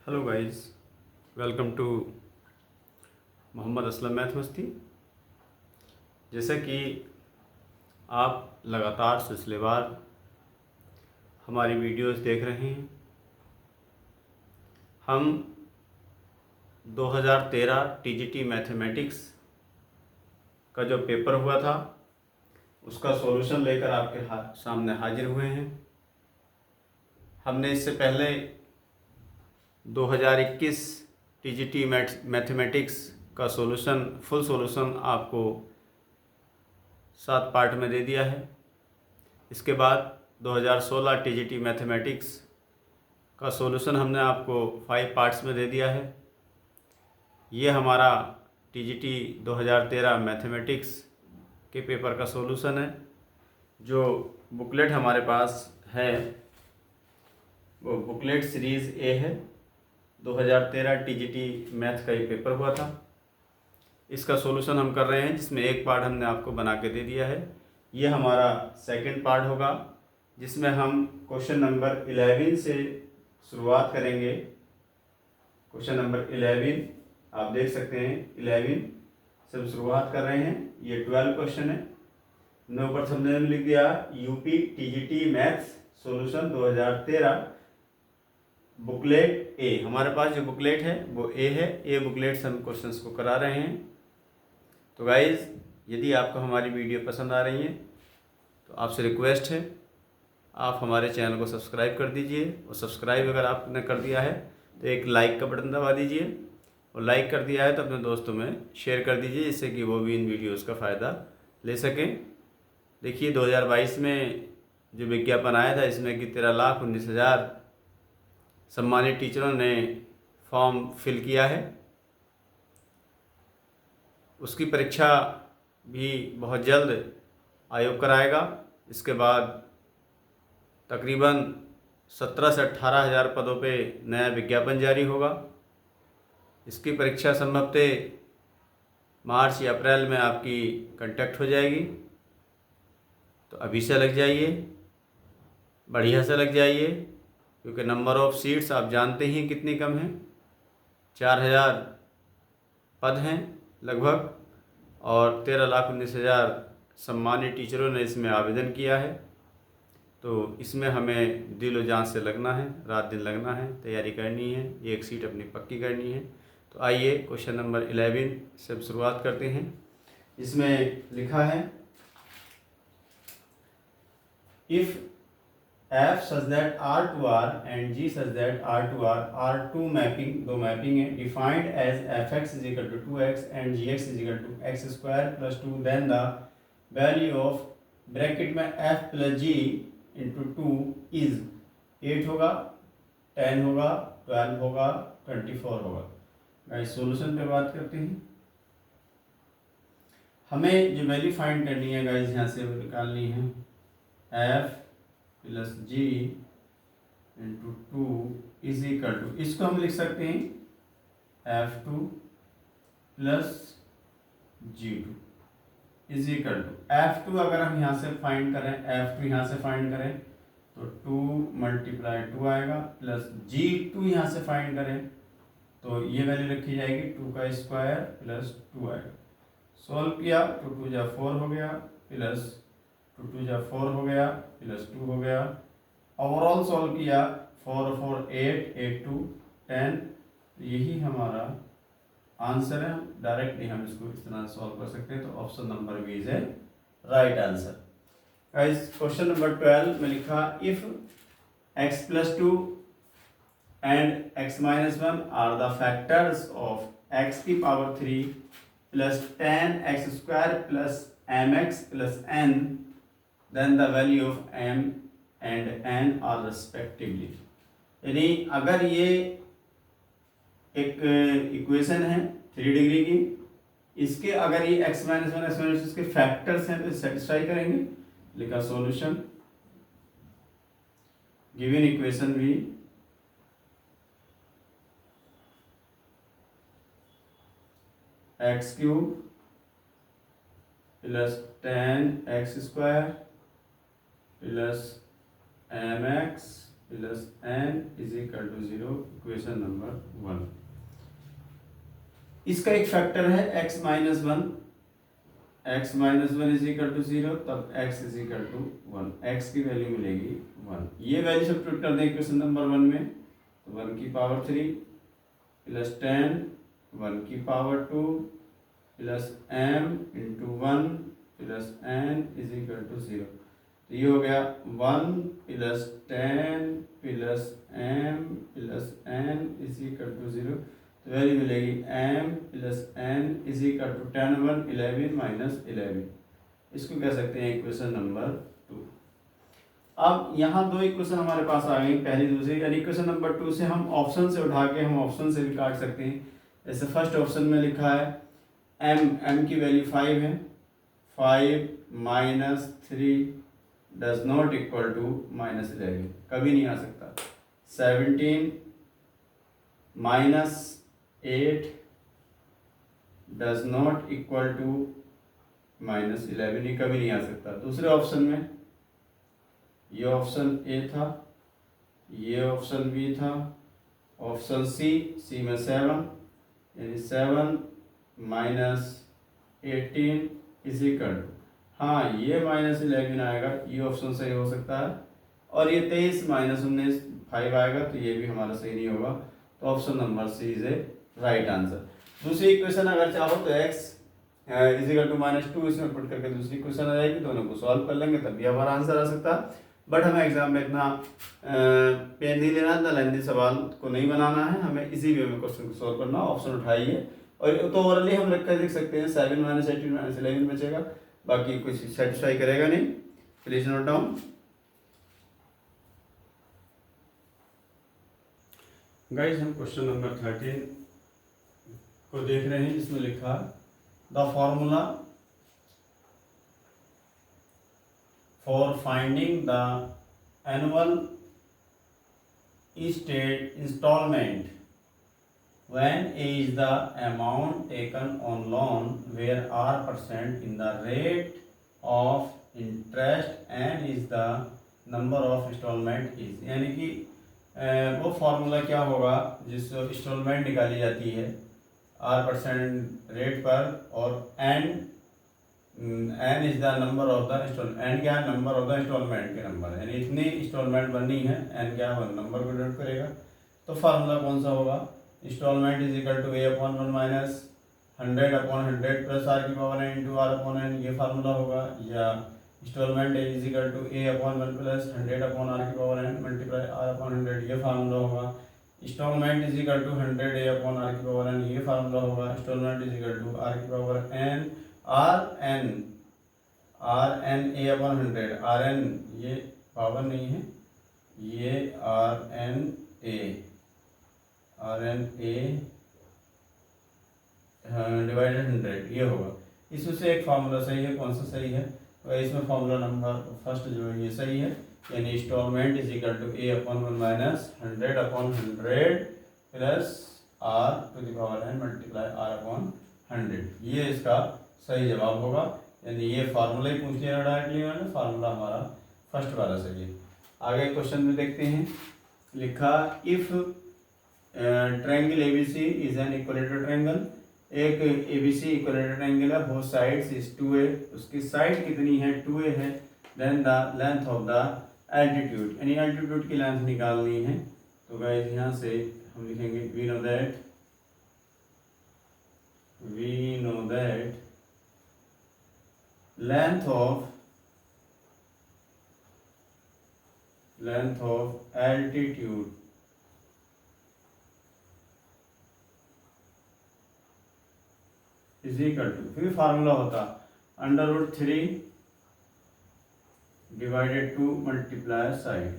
Hello guys, welcome to Mohammad Aslam math Masti. जैसा कि आप लगातार सिलसिलेवार हमारी वीडियोस देख रहे हैं, हम 2013 टीजीटी मैथमेटिक्स का जो पेपर हुआ था उसका सॉल्यूशन लेकर आपके सामने हाजिर हुए हैं। हमने इससे पहले 2021 टीजीटी मैथमेटिक्स का फुल सॉल्यूशन आपको 7 पार्ट में दे दिया है। इसके बाद 2016 टीजीटी मैथमेटिक्स का सॉल्यूशन हमने आपको 5 पार्ट्स में दे दिया है। ये हमारा टीजीटी 2013 मैथमेटिक्स के पेपर का सॉल्यूशन है। जो बुकलेट हमारे पास है वो बुकलेट सीरीज़ ए है। 2013 टीजीटी मैथ का ये पेपर हुआ था, इसका सॉल्यूशन हम कर रहे हैं, जिसमें एक पार्ट हमने आपको बना के दे दिया है। ये हमारा सेकंड पार्ट होगा, जिसमें हम क्वेश्चन नंबर 11 से शुरुआत करेंगे। क्वेश्चन नंबर 11 आप देख सकते हैं, 11 से हम शुरुआत कर रहे हैं। ये 12 क्वेश्चन है। हमने ऊपर थंबनेल में लिख दिया UP TGT maths solution 2013 booklet A. हमारे पास जो बुकलेट है वो ए है। ए बुकलेट से हम क्वेश्चंस को करा रहे हैं। तो गाइज, यदि आपको हमारी वीडियो पसंद आ रही है तो आपसे रिक्वेस्ट है, आप हमारे चैनल को सब्सक्राइब कर दीजिए। और सब्सक्राइब अगर आपने कर दिया है तो एक लाइक का बटन दबा दीजिए, और लाइक कर दिया है तो अपने दोस्तों में शेयर कर दीजिए, जिससे कि वो भी इन वीडियोस का फ़ायदा ले सकें। देखिए, 2022 में जो विज्ञापन आया था, इसमें कि 13,19,000 सम्मानित टीचरों ने फॉर्म फिल किया है। उसकी परीक्षा भी बहुत जल्द आयोग कराएगा। इसके बाद तकरीबन 17 से 18,000 पदों पे नया विज्ञापन जारी होगा। इसकी परीक्षा संभवतः मार्च या अप्रैल में आपकी कंडक्ट हो जाएगी। तो अभी से लग जाइए, बढ़िया से लग जाइए, क्योंकि नंबर ऑफ़ सीट्स आप जानते ही कितनी कम है। 4,000 पद हैं लगभग, और 13,19,000 सम्मानित टीचरों ने इसमें आवेदन किया है। तो इसमें हमें दिल और जान से लगना है, रात दिन लगना है, तैयारी करनी है, एक सीट अपनी पक्की करनी है। तो आइए क्वेश्चन नंबर 11 से हम शुरुआत करते हैं। इसमें लिखा है, if F such that R to R and G such that R to R are two mapping, दो मैपिंग है, defined as fx is equal to 2x and gx is equal to x square plus 2, then the value of bracket में f plus g into 2 is 8 होगा, 10 होगा, 12 होगा, 24 होगा। Guys, solution पे बात करते हैं। हमें जो वैल्यू फाइंड करनी है गाइस, यहाँ से निकालनी है f plus g into 2 is equal to, इसको हम लिख सकते हैं F2 plus G2 is equal to F2। अगर हम यहाँ से फाइंड करें, F2 यहाँ से फाइंड करें तो 2 मल्टीप्लाई 2 आएगा, प्लस G2 यहाँ से फाइंड करें तो ये वैल्यू रखी जाएगी 2 का स्क्वायर प्लस 2 आएगा। सॉल्व किया तो 2 जा 4 हो गया, प्लस 2 जा 4 हो गया, प्लस 2 हो गया। ओवरऑल सॉल्व किया 4 4 8 8 2 10। यही हमारा आंसर है। डायरेक्टली हम इसको इस तरह सॉल्व कर सकते हैं। तो option number B is a right answer. Guys, question number 12 में लिखा, if x plus 2 and x minus 1 are the factors of x की power 3 plus 10x square plus mx plus n, then the value of m and n are respectively। यानी अगर ये एक equation है 3 degree की, इसके अगर ये x माइनस 1 x माइनस इसके फैक्टर्स हैं तो सेटिस्फाई करेंगे। लिखा सॉल्यूशन, गिवन इक्वेशन भी x cube plus 10x square plus mx plus n is equal to 0, equation number 1। इसका एक फैक्टर है x minus one, x minus one is equal to 0, तब x is equal to 1, x की value मिलेगी 1। ये value substitute कर दें equation number 1 में, तो 1 की पावर 3 प्लस 10, 1 की power 2 plus m into 1 plus n is equal to 0। तो ये हो गया 1 plus 10 plus m plus n is equal to 0। तो वैल्यू मिलेगी m plus n is equal to 10 1 11 minus 11। इसको कह सकते हैं इक्वेशन नंबर 2। अब यहाँ दो इक्वेशन हमारे पास आ गई, पहली दूसरी, यानी इक्वेशन नंबर 2 से हम ऑप्शन से उठा के हम ऑप्शन से भी काट सकते हैं। जैसे फर्स्ट ऑप्शन में लिखा है m की वैल्यू 5 है, 5 minus 3 does not equal to minus 11, कभी नहीं आ सकता। 17 minus 8 does not equal to minus 11, ये कभी नहीं आ सकता। दूसरे ऑप्शन में ये ऑप्शन ए था, ये ऑप्शन बी था, ऑप्शन सी में 7, यानी 7 माइनस 18 इज इक्वल टू, हाँ ये माइनस 11 आएगा, ये ऑप्शन सही हो सकता है। और ये 23 माइनस 19 5 आएगा, तो ये भी हमारा सही नहीं होगा। तो option number C is a right answer. दूसरी इक्वेशन अगर चाहो तो x इज इक्वल टू -2 इसमें पुट करके दूसरी इक्वेशन आ जाएगी, दोनों को सॉल्व कर लेंगे तब भी हमारा आंसर आ सकता है। बट हमें एग्जाम में इतना पेन नहीं लेना, इतना लेंदी सवाल को नहीं बनाना है, हमें इसी वे में क्वेश्चन को सॉल्व करना। ऑप्शन उठाइए और तो ओरली हम रख कर देख सकते हैं, 7 माइनस 18 माइनस 11 बचेगा, बाकी कुछ सेटिस्फाई करेगा नहीं। Please note down. गाइस हम क्वेश्चन नंबर 13 को देख रहे हैं, जिसमें लिखा the formula for finding the annual state instalment when A is the amount taken on loan where R% in the rate of interest and is the number of installment is, यानी कि वो formula क्या होगा जिस instalment निकाली जाती है R% rate पर, और n is the number of the instalment, n क्या है, नंबर ऑफ द इंस्टॉलमेंट के नंबर, यानी इतनी इंस्टॉलमेंट बननी है, n क्या है, नंबर को डिनोट करेगा। तो फार्मूला कौन सा होगा, instalment is equal to A/1 minus 100/100 plus r की पावर n इंटू r/n, ये फार्मूला होगा। या instalment is equal to A/1 plus 100/r की पावर n मल्टीप्लाई r/100, ये फार्मूला होगा। Instalment is equal to 100A/r की पावर n, ये formula होगा। Instalment is equal to r की power n rn A/100, rn ये पावर नहीं है, ये rn a डिवाइडेड 100, ये होगा। इसमें से एक फार्मूला सही है, कौन सा सही है, तो इसमें फार्मूला नंबर फर्स्ट जो है ये सही है, यानी instalment is equal to A/1 minus 100/100 plus r to the power n multiply r/100, ये इसका सही जवाब होगा। यानी ये फार्मूला ही पूछ लिया डायरेक्टली मैंने, फार्मूला हमारा फर्स्ट वाला सही है। आगे क्वेश्चन में देखते हैं, लिखा if triangle ABC is an equilateral triangle, एक ABC इक्विलेटरल ट्रायंगल है, बोथ साइड्स इज 2a, उसकी साइड कितनी है, 2a है, then the length of the altitude, यानी एल्टीट्यूड की लेंथ निकालनी है। तो गाइस यहाँ से हम लिखेंगे we know that length of altitude is equal to, फिर फार्मूला होता √3 डिवाइडेड 2 मल्टीप्लाई साइड।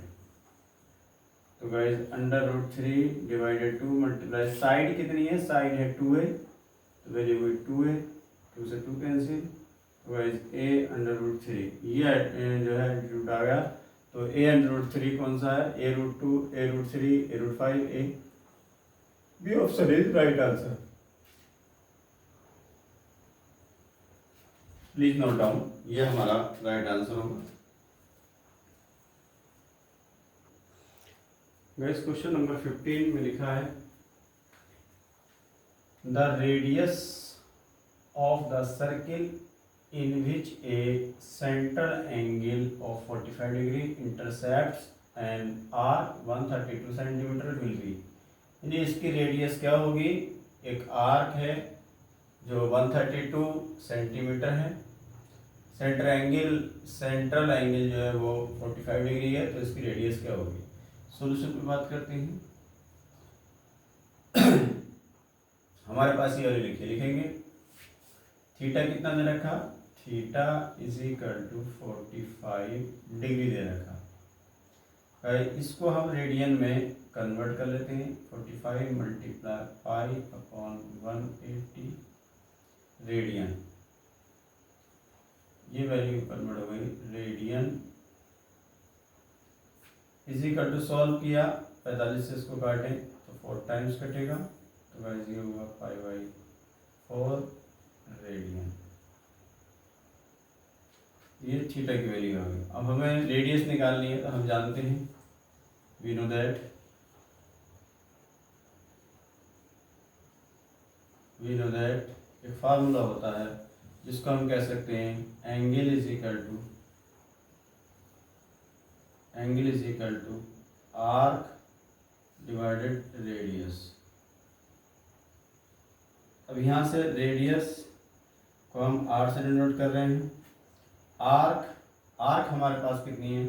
तो गाइस √3 डिवाइडेड 2 मल्टीप्लाई साइड कितनी है, साइड है 2a, तो वैल्यू हुई 2a, 2 से 2 कैंसिल, तो गाइस a √3, ये जो है एल्टीट्यूड आ गया। तो a √3 कौन सा है, a√2 a√3 a√5 a, B option is right answer. Please note down, ये हमारा राइट आंसर होगा। गाइस क्वेश्चन नंबर 15 में लिखा है the radius of the circle in which a central angle of 45 degree intercepts an arc 132 centimetre will be। यानी इसकी radius क्या होगी, एक आर्क है जो 132 सेंटीमीटर है, सेंट्रल एंगल जो है वो 45 डिग्री है, तो इसकी रेडियस क्या होगी। सोल्यूशन पर बात करते हैं। हमारे पास ये वाली लिखेंगे थीटा कितना दे रखा, theta is equal to 45 degree दे रखा। इसको हम रेडियन में कन्वर्ट कर लेते हैं। 45 मल्टीप्लाई पाई अपॉन 180 रेडियन, ये वैल्यू कन्वर्ट हो गई radian is equal to, solve किया 45 से इसको काटें तो 4 टाइम्स कटेगा, तो गाइस ये होगा π/4 रेडियन। ये थीटा की वैल्यू आ गई। अब हमें रेडियस निकालनी है, तो हम जानते हैं वी नो दैट एक फार्मूला होता है जिसको हम कह सकते हैं angle is equal to arc divided radius. अब यहाँ से रेडियस को हम आर से डिनोट कर रहे हैं। आर्क हमारे पास कितनी है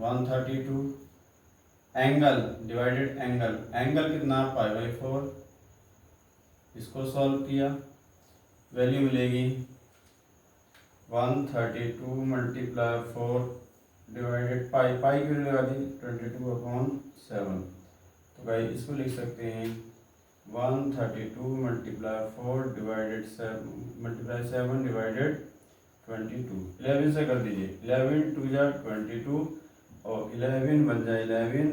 132, एंगल डिवाइडेड एंगल कितना π/4, इसको सॉल्व किया वैल्यू मिलेगी 132 मल्टीप्लाई 4 डिवाइडेड पाई की वैल्यू लगा दी 22/7। तो भाई इसको लिख सकते हैं 132 मल्टीप्लाई 4 डिवाइडेड 7 डिवाइडेड 22। 11 से कर दीजिए, 11 2 जा 22 और 11 बन जाए 11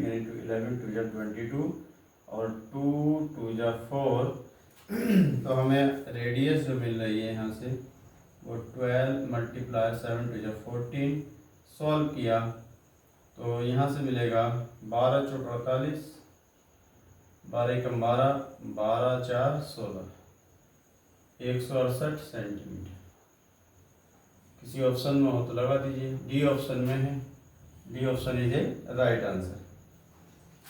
यानी 11 2 जा 22 और 2 2 जा 4। तो हमें रेडियस जो मिल रही है यहाँ से वो 12 मल्टीप्लाई 7 2 जा 14। सॉल्व किया तो यहाँ से मिलेगा 12 चौक 48, 12 कम 12, 12 4 16, 168 सेंटीमीटर। किसी ऑप्शन में हो तो लगा दीजिए, डी ऑप्शन में है, D option is a right answer.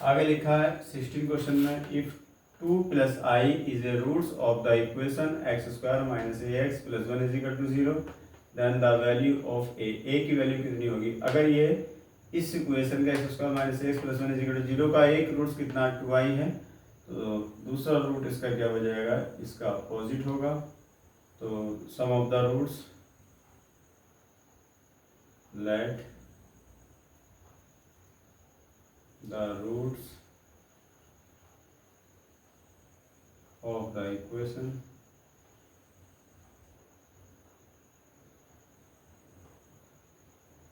आगे लिखा है 16 क्वेश्चन में if 2 + i is a roots of the equation x² - ax + 1 = 0 then the value of a की वैल्यू कितनी होगी। अगर ये इस इक्वेशन का x² - ax + 1 = 0 का एक रूट्स कितना 2i है, तो दूसरा रूट इसका क्या हो जाएगा, इसका अपोजिट होगा। तो sum of the roots, let the roots of the equation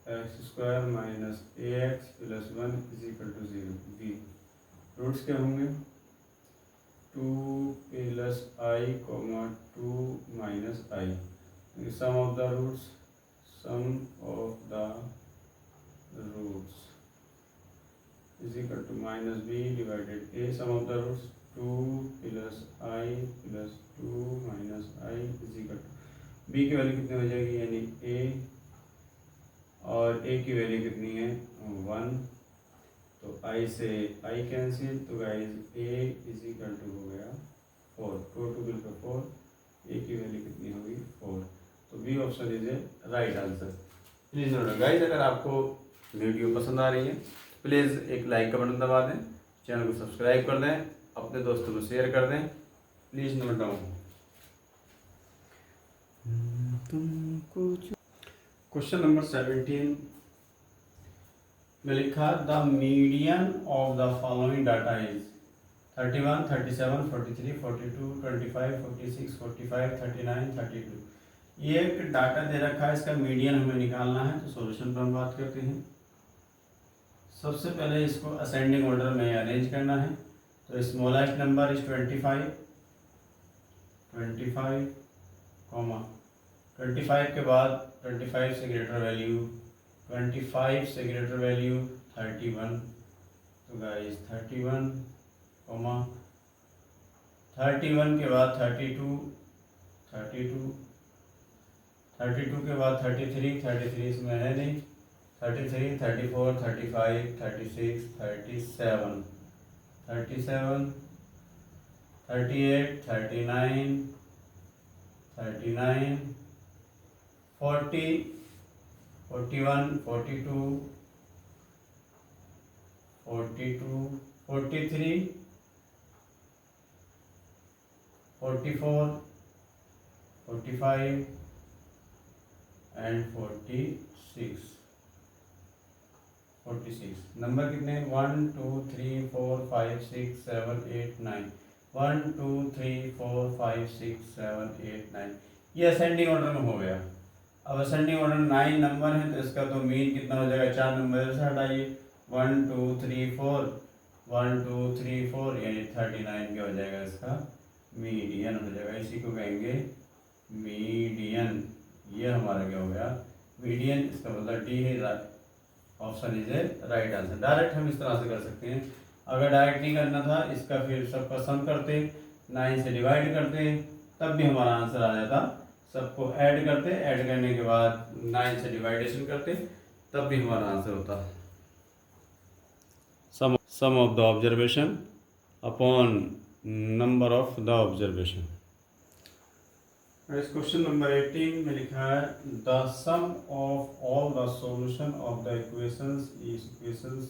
x² - ax + 1 = 0 b। Roots क्या होंगे 2 + i, 2 - i। Sum of the roots is equal to -b divided a। sum of the roots 2 + i + 2 - i is equal to b की value कितनी हो जाएगी, यानी a, और a की value कितनी है 1। तो i से i कैंसिल, तो guys a is equal to हो गया 4, 2 2 मिलकर 4, a की वैल्यू कितनी होगी 4। तो B option is a right answer. Please note guys, अगर आपको वीडियो पसंद आ रही है प्लीज़ एक लाइक का बटन दबा दें, चैनल को सब्सक्राइब कर दें, अपने दोस्तों को शेयर कर दें। Please note down. Question number 17 में लिखा the median of the following data is 31 37 43 42 25 46 45 39 32। ये एक डाटा दे रखा है, इसका मीडियन हमें निकालना है। तो सॉल्यूशन पर हम बात करते हैं। सबसे पहले इसको असेंडिंग ऑर्डर में अरेंज करना है। तो स्मॉलेस्ट नंबर इज 25 के बाद 25 से ग्रेटर वैल्यू 31, तो गाइस 31 कॉमा 31 के बाद 32 के बाद 33 इसमें है नहीं, 33 34 35 36 37 38 39 40 41 42 43 44 45 एंड 46 नंबर कितने 1 2 3 4 5 6 7 8 9 1 2 3 4 5 6 7 8 9 ये असेंडिंग ऑर्डर में हो गया। अब असेंडिंग ऑर्डर 9 नंबर है तो इसका तो मीन कितना हो जाएगा, 4 नंबर से हटाइए 1 2 3 4 1 2 3 4 यानी 39 क्या हो जाएगा, इसका मीडियन हो जाएगा। इसी को कहेंगे मीडियन। ये हमारा क्या हो गया, मीडियन। इसका मतलब डी है, option is a right answer. Direct हम इस तरह से कर सकते हैं। अगर डायरेक्ट नहीं करना था, इसका फिर सबका सम करते, 9 से डिवाइड करते, तब भी हमारा आंसर आ जाता। सबको ऐड करते, ऐड करने के बाद 9 से डिवाइडेशन करते, तब भी हमारा आंसर होता। Sum of the observation upon number of the observation. इस क्वेश्चन नंबर 18 में लिखा है the sum of all the solution of the equations, इस इक्वेशंस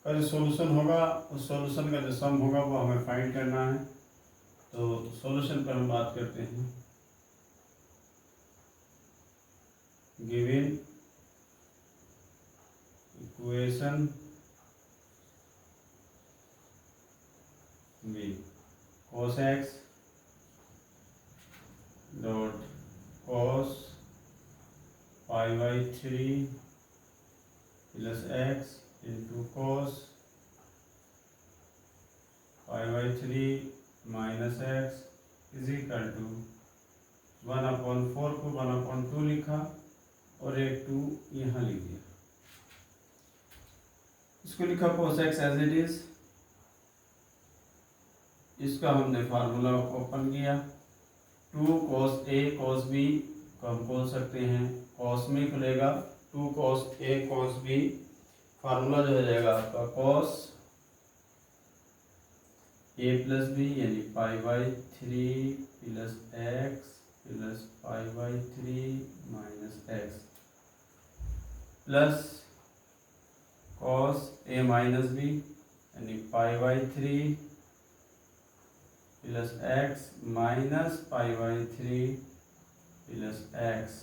का जो सॉल्यूशन होगा, उस सॉल्यूशन का जो सम होगा वो हमें फाइंड करना है। तो सॉल्यूशन पर हम बात करते हैं। Given equation B cos x dot cos pi by 3 plus x into cos pi by 3 minus x is equal to 1/4 को 1/2 लिखा और एक 2 यहाँ लिख दिया। इसको लिखा cos x as it is. इसका हमने फार्मूला ओपन किया, 2 cos a cos b को हम बोल सकते हैं cos में खुलेगा, 2 cos a cos b। Formula जो हो जाएगा आपका cos a प्लस बी यानी pi by 3 plus x plus pi by 3 minus x plus cos a minus b यानी pi by 3 plus x minus pi by 3 plus x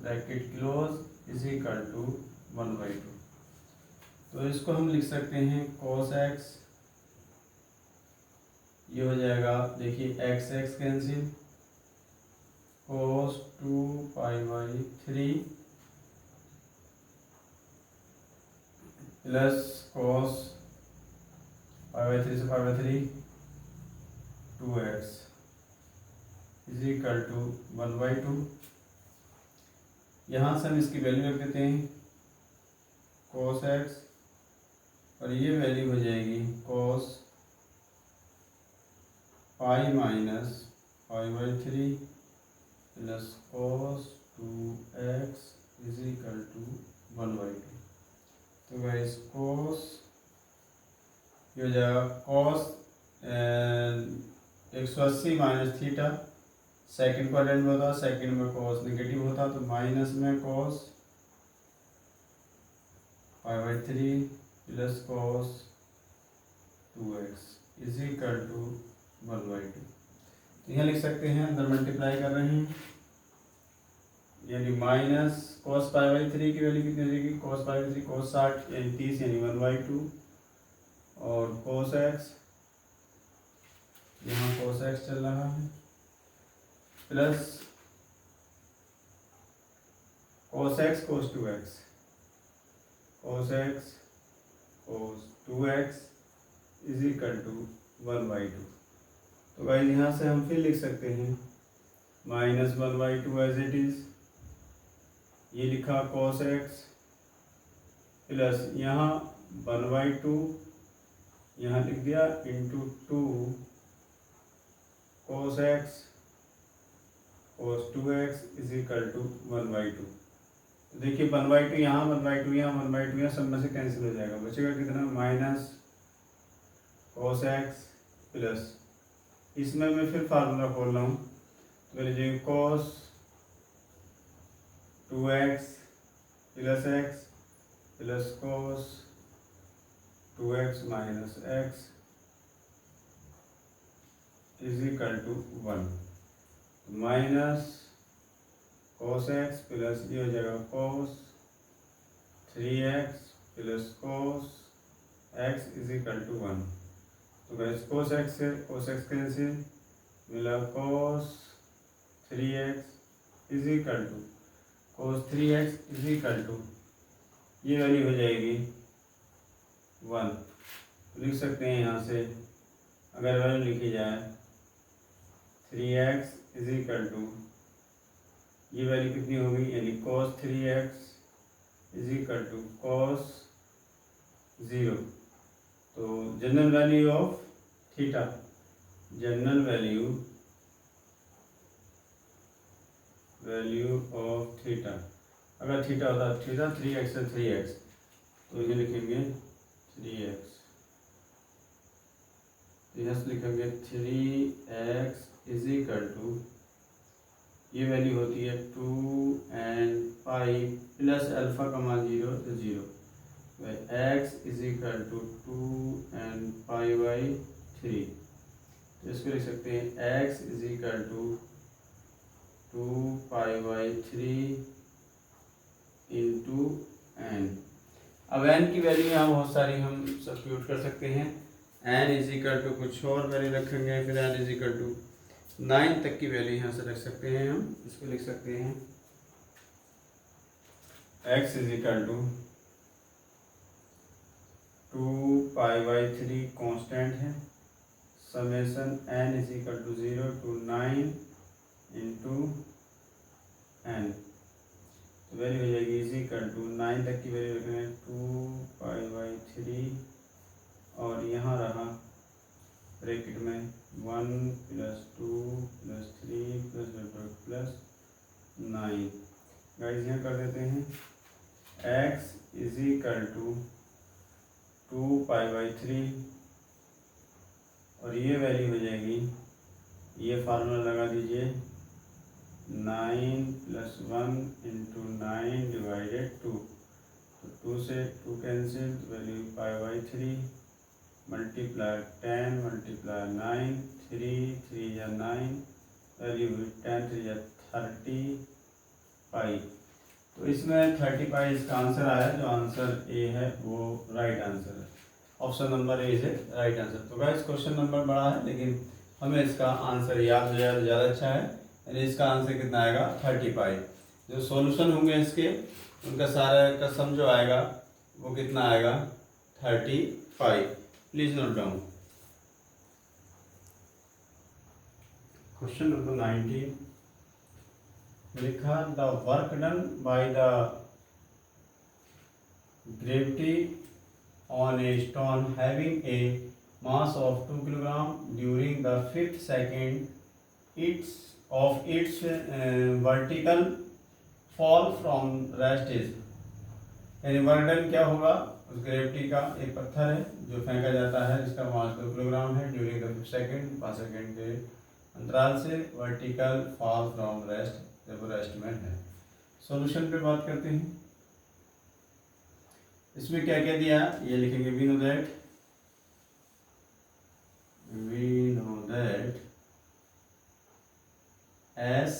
bracket close is equal to 1/2। तो इसको हम लिख सकते हैं cos x, ये हो जाएगा, देखिए x x cancel, cos 2 pi by 3 plus cos pi by 3 से pi by 3 2x is equal to 1/2। यहाँ से हम इसकी वैल्यू रख देते हैं cos x और ये वैल्यू हो जाएगी cos pi minus pi by 3 plus cos 2x is equal to 1/2। तो गाइस cos ये हो जाएगा cos 180 minus theta, second quadrant में होता, सेकंड में cos नेगेटिव होता, तो माइनस में cos pi by 3 plus cos 2x is equal to 1/2। तो यहाँ लिख सकते हैं, अंदर मल्टीप्लाई कर रहे हैं, यानी माइनस cos पाई बाई 3 की वैल्यू कितनी हो जाएगी, cos पाई बाई 3 cos 60 यानी 30 यानी 1/2 और cos x, यहाँ cos x चल रहा है, plus cos x cos 2x cos x cos 2x is equal to 1/2। तो भाई यहाँ से हम फिर लिख सकते हैं माइनस 1/2 एज इट इज, ये लिखा cos x प्लस यहाँ 1/2 यहाँ लिख दिया into 2 cos x cos 2x is equal to 1/2। तो देखिए 1/2 यहाँ 1/2 यहाँ 1/2 यहाँ सब में से कैंसिल हो जाएगा, बचेगा कितना माइनस cos x प्लस, इसमें मैं फिर फार्मूला खोल रहा हूँ तो लीजिए cos 2x plus x plus cos 2x minus x is equal to 1 minus cos x plus ये हो जाएगा cos 3x plus cos x is equal to 1। तो गाइस cos x से cos x कैंसिल, मिला cos 3x is equal to cos 3x is equal to ये value हो जाएगी 1। लिख सकते हैं यहाँ से अगर वैल्यू लिखी जाए 3x इज इक्वल टू ये वैल्यू कितनी होगी, यानी cos 3x is equal to cos 0। तो general value of theta, general value of theta, अगर थीटा होता थीटा 3x से 3x तो ये लिखेंगे 3x, यहाँ से लिखेंगे 3x इज इक्वल टू ये वैल्यू होती है 2n पाई प्लस अल्फा कमा 0 तो 0 x is equal to 2n pi by 3। तो इसको लिख सकते हैं x is equal to 2 pi by 3 into n। अब n की वैल्यू यहाँ बहुत सारी हम सब्स्टिट्यूट कर सकते हैं, n इज इक्वल टू कुछ और वैल्यू रखेंगे, फिर n इज इक्वल टू 9 तक की वैल्यू यहाँ से रख सकते हैं। हम इसको लिख सकते हैं x is equal to 2 pi by 3 constant है, summation n is equal to 0 to 9 into n। तो वैल्यू हो जाएगी इज इक्वल टू 9 तक की वैल्यू रखेंगे 2 पाई बाई 3 और यहाँ रहा ब्रैकेट में 1 प्लस 2 प्लस 3 प्लस 9। गाइस यहाँ कर देते हैं x is equal to 2 pi by 3 और ये वैल्यू हो जाएगी, ये फार्मूला लगा दीजिए 9 प्लस 1 इंटू 9 डिवाइडेड 2। तो 2 से 2 cancel, value pi by 3 multiply 10 multiply 9 3 या 9 वैल्यू हुई 10 3 या 30 पाई। तो इसमें 30 पाई इसका आंसर आया, जो आंसर ए है वो राइट आंसर है, ऑप्शन नंबर ए है राइट आंसर। तो गाइस क्वेश्चन नंबर बड़ा है लेकिन हमें इसका आंसर याद हो जाए तो ज़्यादा अच्छा है, यानी इसका आंसर कितना आएगा 30 पाई। जो सॉल्यूशन होंगे इसके उनका सारा का सम जो आएगा वो कितना आएगा 30 pi. Please note down. Question number 19 लिखा the work done by the gravity on a stone having a mass of 2 kilogram during the 5th second its vertical fall from rest is। यानी वर्क डन क्या होगा, उस gravity का एक पत्थर है जो फेंका जाता है जिसका मास 2 किलोग्राम है, during the 5th second 5 second के अंतराल से वर्टिकल फॉल फ्रॉम रेस्ट, जब वो रेस्ट में है। सॉल्यूशन पे बात करते हैं। इसमें क्या क्या दिया ये लिखेंगे, we know that S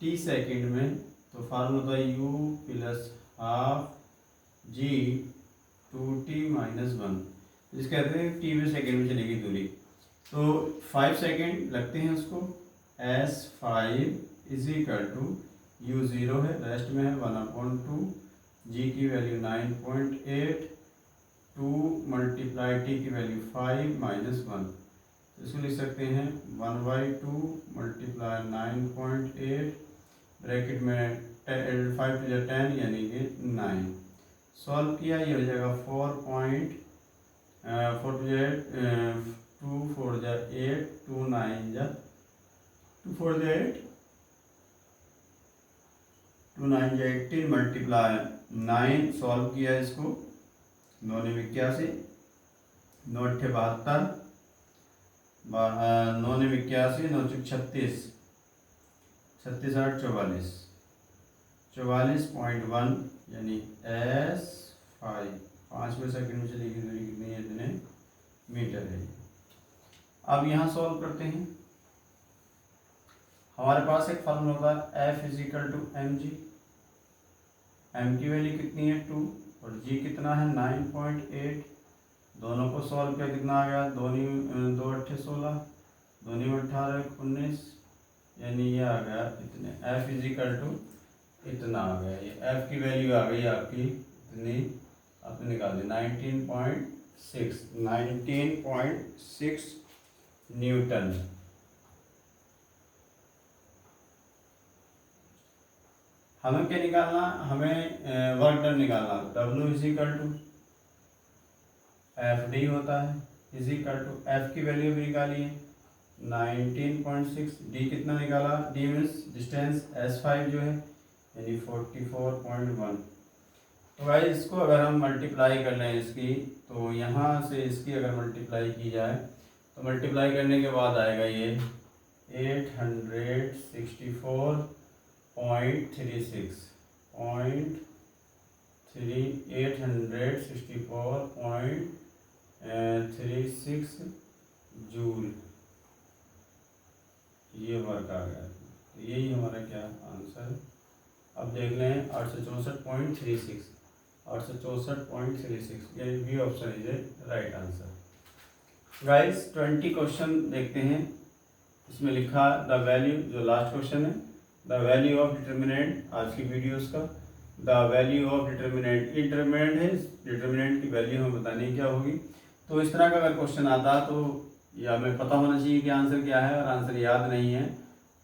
T second में तो फार्मूला था u plus half G 2t minus 1, जिस कहते हैं टी में सेकेंड में चलेगी दूरी। तो 5 सेकेंड लगते हैं उसको, s5 is equal to u0 है रेस्ट में है 1/2, g की वैल्यू 9.8, 2 मल्टीप्लाई टी की वैल्यू 5 माइनस 1। इसको लिख सकते हैं 1/2 मल्टीप्लाई 9.8 ब्रैकेट में 5 to 10 यानी कि 9। सॉल्व किया, ये हो जाएगा 4.4 2 4 जा 8 2 9 जा 2 4 जा 8 2 9 जा 18 मल्टीप्लाई 9। सॉल्व किया इसको, 9 ने 81, 9 अट्ठे 72, 9 ने 81, 9 चुक 36, 36 8 44, 44.1 यानी S5 5वें सेकंड में चली गई दूरी कितनी है, इतने मीटर है। अब यहाँ सॉल्व करते हैं। हमारे पास एक फॉर्मूला होता है F is equal to M G. m की वैल्यू कितनी है 2 और g कितना है 9.8। दोनों को सॉल्व किया, कितना आ गया, 2 अट्ठे 16, 2 में 18 19, यानी ये आ गया इतने। F इज इक्वल टू इतना आ गया, ये F की वैल्यू आ गई आपकी इतनी, आपने निकाल दी 19.6 न्यूटन। हमें क्या निकालना, हमें वर्क डन निकालना। W is equal to F D होता है, इज इक्वल टू एफ की वैल्यू भी निकालिए 19.6, डी कितना निकाला, डी मीन्स डिस्टेंस S5 जो है यानी 44.1। तो भाई इसको अगर हम मल्टीप्लाई कर लें इसकी, तो यहाँ से इसकी अगर मल्टीप्लाई की जाए तो मल्टीप्लाई करने के बाद आएगा ये 864.36 जूल, ये वर्क आ गया। तो यही हमारा क्या आंसर। अब देख लें 864.36, 864.36, यानी B option is a right answer. Guys 20 question देखते हैं। इसमें लिखा द वैल्यू, जो लास्ट क्वेश्चन है, द वैल्यू ऑफ डिटर्मिनेंट, आज की वीडियोस का the value of determinant, determinant है, डिटर्मिनेंट की वैल्यू हमें बतानी क्या होगी। तो इस तरह का अगर क्वेश्चन आता तो या हमें पता होना चाहिए कि आंसर क्या है, और आंसर याद नहीं है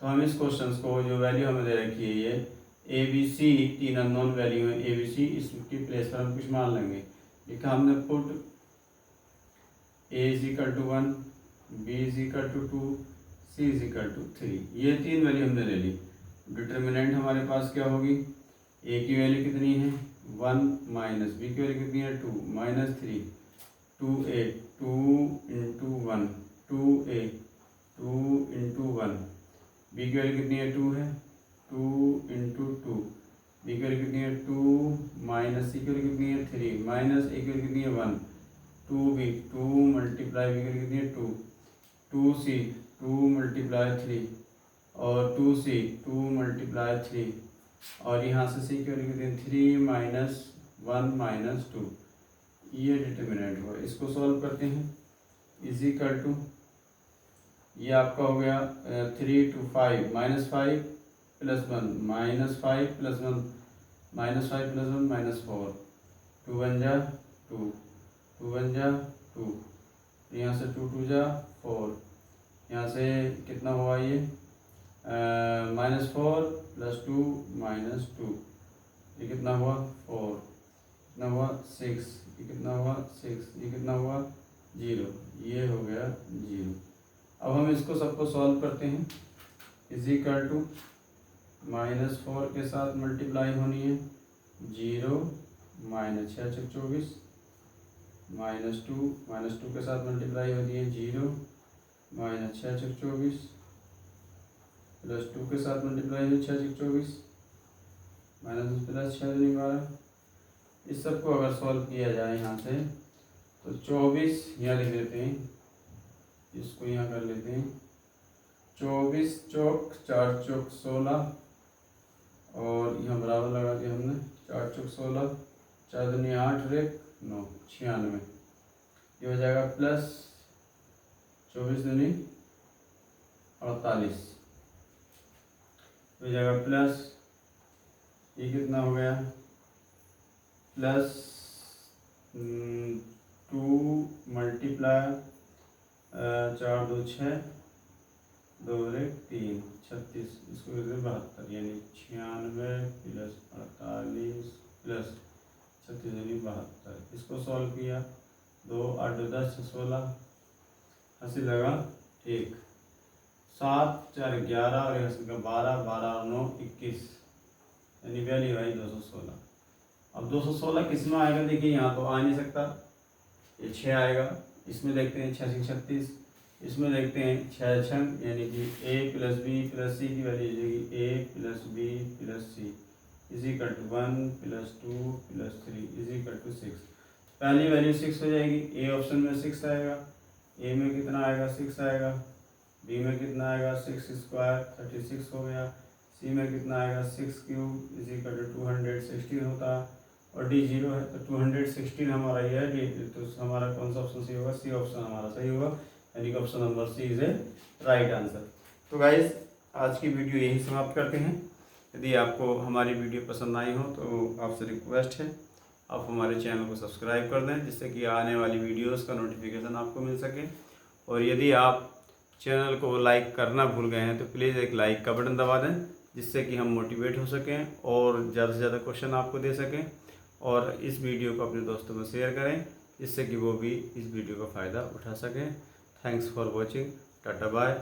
तो हम इस क्वेश्चन को, जो वैल्यू हमें दे रखी है ये ABC, 3 अननोन वैल्यू है ABC, इसकी प्लेस पर हम कुछ मान लेंगे। लिखा हमने put A is equal to 1, B is equal to 2, C is equal to 3, ये 3 वैल्यू हमने ले ली। डिटर्मिनेंट हमारे पास क्या होगी, A की वैल्यू कितनी है 1 माइनस B की वैल्यू कितनी है 2 minus 3, 2A 2 into 1, 2A 2 into 1, B की वैल्यू कितनी है 2 है, 2 इंटू 2, B की वैल्यू कितनी है 2 माइनस C की वैल्यू कितनी है 3 माइनस A की वैल्यू कितनी है 1, 2B 2 मल्टीप्लाई B की वैल्यू कितनी है 2, 2C 2 मल्टीप्लाई 3 और 2C 2 मल्टीप्लाई 3, और यहाँ से C की वैल्यू कितनी है 3 माइनस 1 माइनस 2, ये डिटर्मिनेंट हुआ। इसको सॉल्व करते हैं। इज इक्वल टू, ये आपका हो गया 3 to 5 minus 5 plus 1 minus 5 plus 1 minus 5 plus 1 minus 4, 2 1 जा 2, 2 1 जा 2, यहाँ से 2 2 जा 4, यहाँ से कितना हुआ ये माइनस 4 प्लस 2 माइनस 2, ये कितना हुआ 4, कितना हुआ 6, ये कितना हुआ 6, ये कितना हुआ 0, ये हो गया 0। अब हम इसको सबको सॉल्व करते हैं। इज इक्वल टू -4 के साथ मल्टीप्लाई होनी है 0 माइनस 6 चौक 24, -2 के साथ मल्टीप्लाई होती है 0 माइनस 6 चौक 24, प्लस 2 के साथ मल्टीप्लाई है 6 चौक 24, माइनस प्लस 6 नहीं 12। इस सब को अगर सॉल्व किया जाए यहाँ से तो 24 यहाँ लिख लेते हैं, इसको यहाँ कर लेते हैं 24 चौक 4 चौक 16, और यहाँ बराबर लगा दिया हमने 4 चौक 16, 4 दूनी 8 रेख 9 96, ये हो जाएगा प्लस 24 दूनी 48, हो जाएगा प्लस, ये कितना हो गया प्लस 2 मल्टीप्लाई 4 2 6 2 1 3 36, इसको 72, यानी 96 प्लस 48 प्लस 36 72। इसको सॉल्व किया, 2 8 2 10 16, हंसी लगा 1, 7 4 11 और यहाँ से 12, 12 और 9 21, यानी वैल्यू आई 216। अब 216 किस में आएगा? देखिए यहाँ तो आ नहीं सकता, ये 6 आएगा। इसमें देखते हैं 6 6 36, इसमें देखते हैं 6 6 यानी कि a plus B plus C की वैल्यू जाएगी a plus B plus C is equal to 1 plus 2 plus 3 is equal to 6। पहली वैल्यू 6 हो जाएगी, ए ऑप्शन में 6 आएगा, ए में कितना आएगा 6 आएगा, बी में कितना आएगा 6 स्क्वायर 36 हो गया, सी में कितना आएगा 6 क्यूब इज इक्वल टू 216 होता है, और डी 0 है तो 216 हमारा ये है, डी तो हमारा कौन सा ऑप्शन सही होगा? सी ऑप्शन हमारा सही होगा, यानी कि option number C is a right answer. तो गाइज आज की वीडियो यही समाप्त करते हैं। यदि आपको हमारी वीडियो पसंद आई हो तो आपसे रिक्वेस्ट है आप हमारे चैनल को सब्सक्राइब कर दें, जिससे कि आने वाली वीडियोस का नोटिफिकेशन आपको मिल सके। और यदि आप चैनल को लाइक करना भूल गए हैं तो प्लीज़ एक लाइक का बटन दबा दें, जिससे कि हम मोटिवेट हो सकें और ज़्यादा से ज़्यादा क्वेश्चन आपको दे सकें। और इस वीडियो को अपने दोस्तों में शेयर करें, जिससे कि वो भी इस वीडियो का फ़ायदा उठा सकें। Thanks for watching, tata bye.